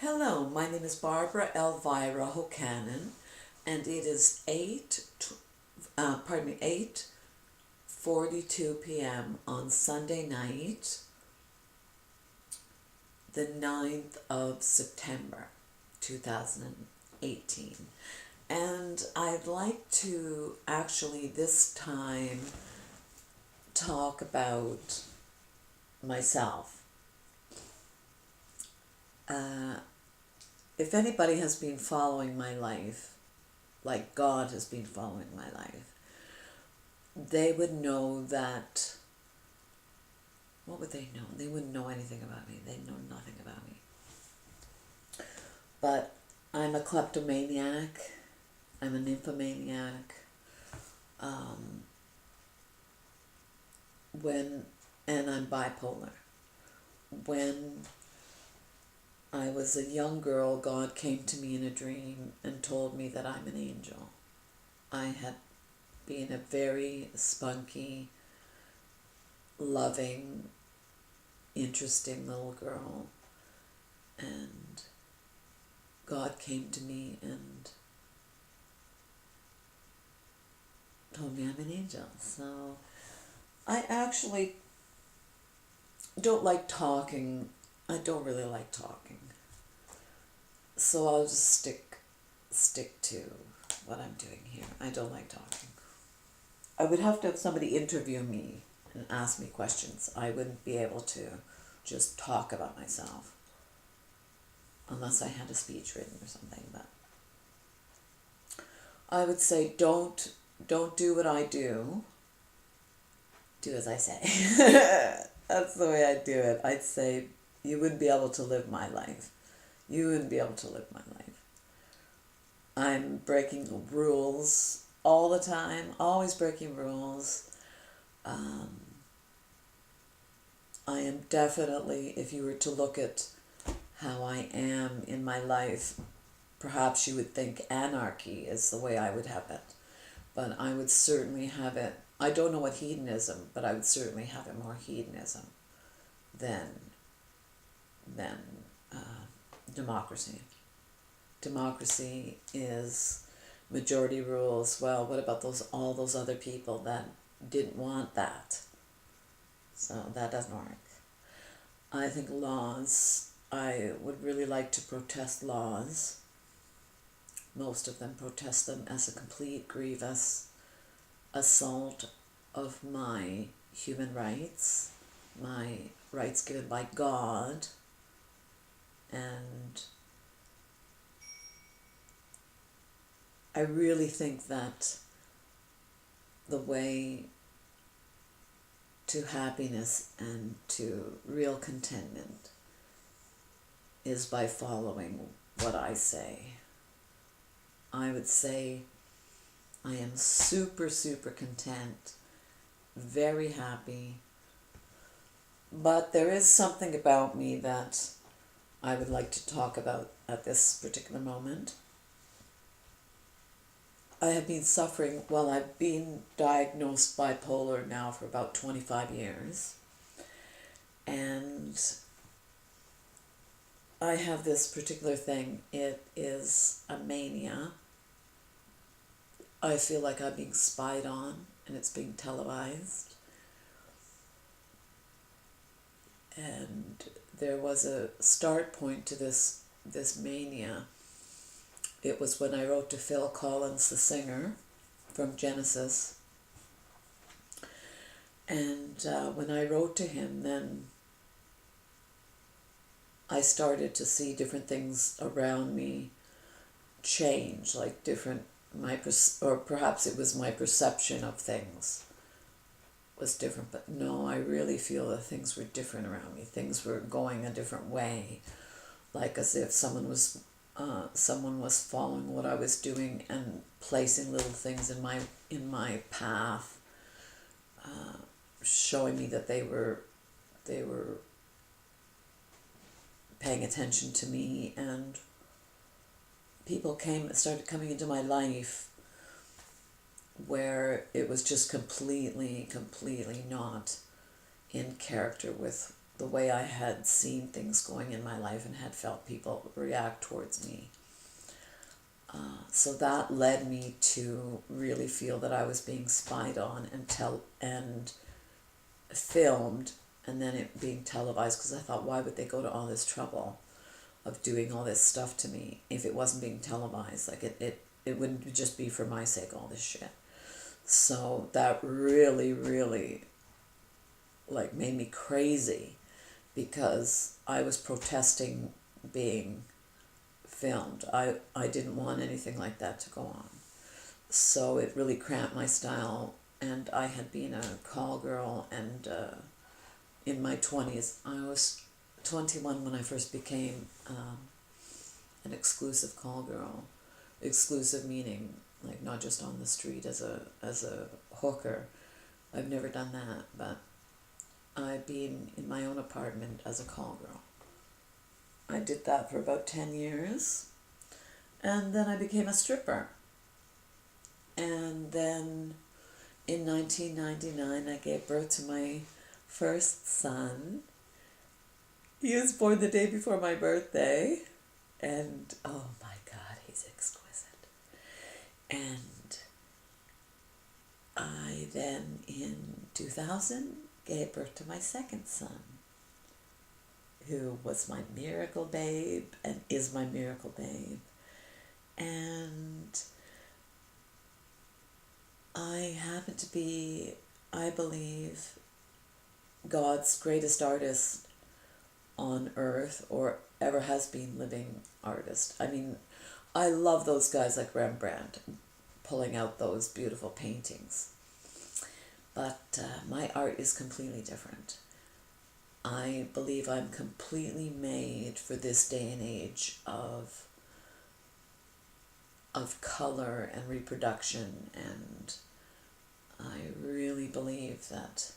Hello, my name is Barbara Elvira Hocannon, and it is 8:42 p.m. on Sunday night, the 9th of September, 2018. And I'd like to actually this time talk about myself. Uh, if anybody has been following my life, like God has been following my life, they would know that. What would they know? They wouldn't know anything about me. They know nothing about me. But I'm a kleptomaniac. I'm a nymphomaniac. Um, and I'm bipolar. When I was a young girl, God came to me in a dream and told me that I'm an angel. I had been a very spunky, loving, interesting little girl, and God came to me and told me I'm an angel. So I actually don't like talking. I don't really like talking. So I'll just stick to what I'm doing here. I don't like talking. I would have to have somebody interview me and ask me questions. I wouldn't be able to just talk about myself unless I had a speech written or something. But I would say don't do what I do. Do as I say. That's the way I do it. I'd say you wouldn't be able to live my life. You wouldn't be able to live my life. I'm breaking rules all the time, always breaking rules. I am definitely, if you were to look at how I am in my life, perhaps you would think anarchy is the way I would have it. But I would certainly have it, I don't know what hedonism, but I would certainly have it more hedonism than than democracy. Democracy is majority rules. Well, what about all those other people that didn't want that? So that doesn't work. I think laws, I would really like to protest laws. Most of them protest them as a complete grievous assault of my human rights, my rights given by God, and I really think that the way to happiness and to real contentment is by following what I say. I would say I am super, super content, very happy, but there is something about me that I would like to talk about at this particular moment. I have been suffering, well, I've been diagnosed bipolar now for about 25 years. And I have this particular thing. It is a mania. I feel like I'm being spied on and it's being televised. And there was a start point to this mania. It was when I wrote to Phil Collins, the singer from Genesis. And when I wrote to him, then I started to see different things around me change, like or perhaps it was my perception of things was different. But no, I really feel that things were different around me. Things were going a different way, like as if someone was following what I was doing and placing little things in my path, showing me that they were paying attention to me, and people started coming into my life where it was just completely not in character with the way I had seen things going in my life and had felt people react towards me. So that led me to really feel that I was being spied on and filmed, and then it being televised, because I thought, why would they go to all this trouble of doing all this stuff to me if it wasn't being televised? Like it wouldn't just be for my sake, all this shit. So that really, really like made me crazy, because I was protesting being filmed. I didn't want anything like that to go on. So it really cramped my style, and I had been a call girl, and in my 20s, I was 21 when I first became an exclusive call girl. Exclusive meaning like not just on the street as a hooker. I've never done that, but I've been in my own apartment as a call girl. I did that for about 10 years, and then I became a stripper. And then in 1999, I gave birth to my first son. He was born the day before my birthday, and oh my God, he's exquisite. And I then, in 2000, gave birth to my second son, who was my miracle babe and is my miracle babe. And I happen to be, I believe, God's greatest artist on earth, or ever has been living artist. I mean, I love those guys like Rembrandt pulling out those beautiful paintings. But my art is completely different. I believe I'm completely made for this day and age of color and reproduction, and I really believe that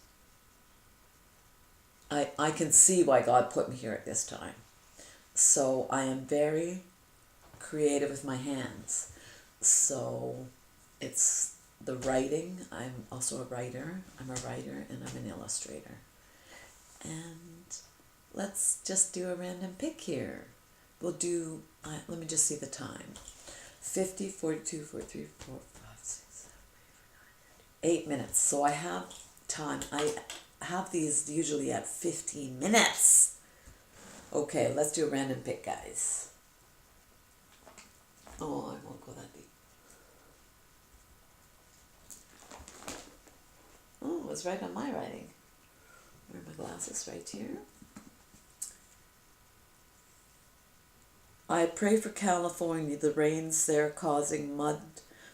I can see why God put me here at this time. So I am very creative with my hands. So it's the writing. I'm also a writer. I'm a writer and I'm an illustrator. And let's just do a random pick here. We'll do, let me just see the time. 50, 42, 43, 4, 5, 6, 7, 8, 8 minutes. So I have time. I have these usually at 15 minutes. Okay, let's do a random pick, guys. Oh, I won't go that deep. Oh, it was right on my writing. Where are my glasses? Right here. I pray for California, the rains there causing mud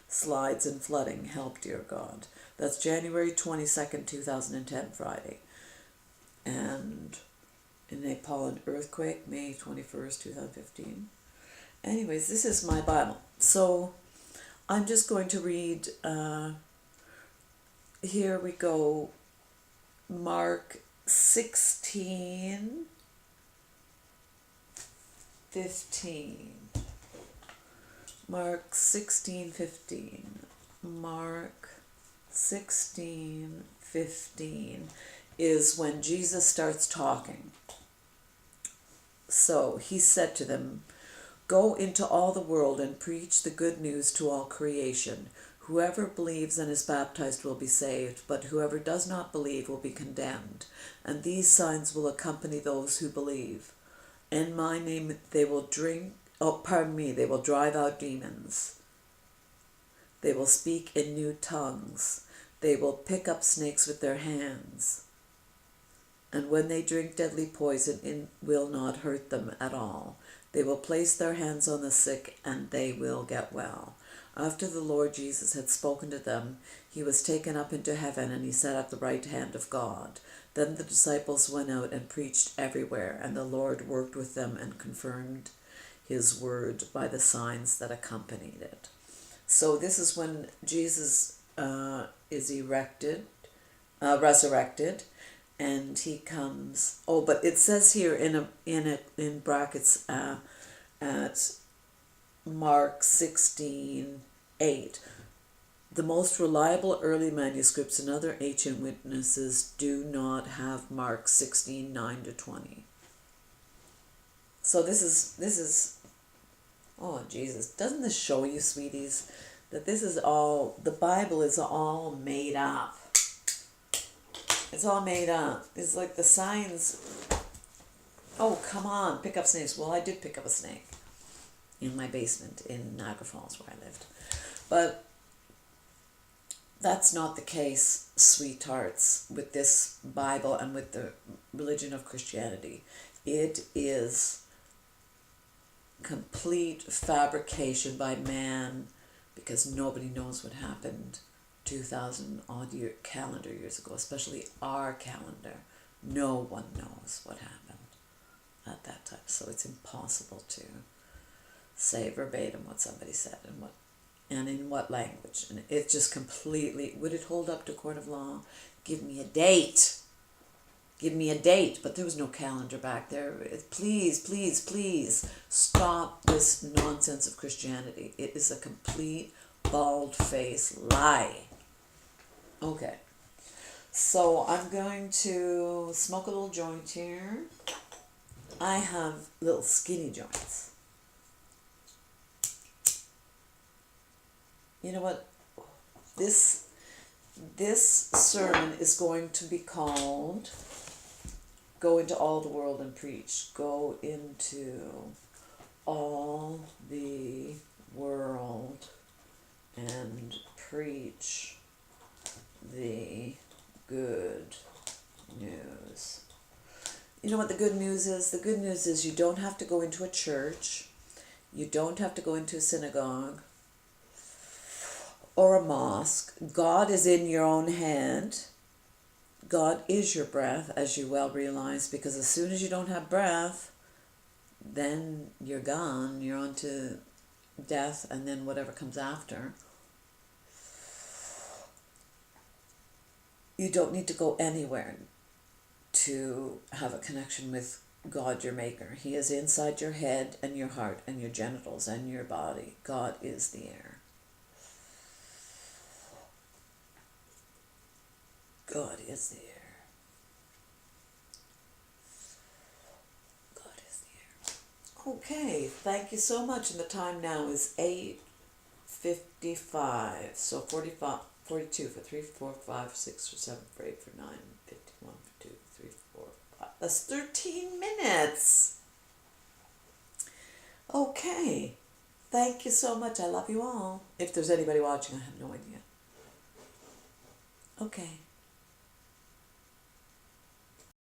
slides and flooding. Help, dear God. That's January 22nd, 2010, Friday. And in Nepal, an earthquake, May 21st, 2015. Anyways, this is my Bible. So I'm just going to read, here we go, Mark 16, 15. Mark 16, 15. Mark 16, 15 is when Jesus starts talking. So he said to them, "Go into all the world and preach the good news to all creation. Whoever believes and is baptized will be saved, but whoever does not believe will be condemned. And these signs will accompany those who believe. In my name they will they will drive out demons. They will speak in new tongues. They will pick up snakes with their hands. And when they drink deadly poison, it will not hurt them at all. They will place their hands on the sick, and they will get well." After the Lord Jesus had spoken to them, he was taken up into heaven, and he sat at the right hand of God. Then the disciples went out and preached everywhere, and the Lord worked with them and confirmed his word by the signs that accompanied it. So this is when Jesus is resurrected, and he comes. Oh, but it says here in brackets at Mark 16:8, The most reliable early manuscripts and other ancient witnesses do not have Mark 16:9-20. So this is oh Jesus, doesn't this show you, sweeties, that this is all, the Bible is all made up. It's all made up. It's like the signs. Oh, come on, pick up snakes. Well, I did pick up a snake in my basement in Niagara Falls where I lived. But that's not the case, sweethearts, with this Bible and with the religion of Christianity. It is complete fabrication by man, because nobody knows what happened 2,000 odd calendar years ago, especially our calendar. No one knows what happened at that time, so it's impossible to say verbatim what somebody said and in what language. And it just completely, would it hold up to court of law? Give me a date. Give me a date. But there was no calendar back there. Please, please, please stop this nonsense of Christianity. It is a complete bald-faced lie. Okay. So I'm going to smoke a little joint here. I have little skinny joints. You know what? This sermon is going to be called Go into all the world and preach. Go into all the world and preach the good news. You know what the good news is? The good news is you don't have to go into a church. You don't have to go into a synagogue or a mosque. God is in your own hand. God is your breath, as you well realize, because as soon as you don't have breath, then you're gone. You're on to death and then whatever comes after. You don't need to go anywhere to have a connection with God, your maker. He is inside your head and your heart and your genitals and your body. God is the air. God is the air. God is the air. Okay, thank you so much. And the time now is 8:55. So 45, 42 for 3, 4, 5, 6, or 7, for 8, for 9, 51, for 2, 3, 4, 5. That's 13 minutes. Okay. Thank you so much. I love you all. If there's anybody watching, I have no idea. Okay.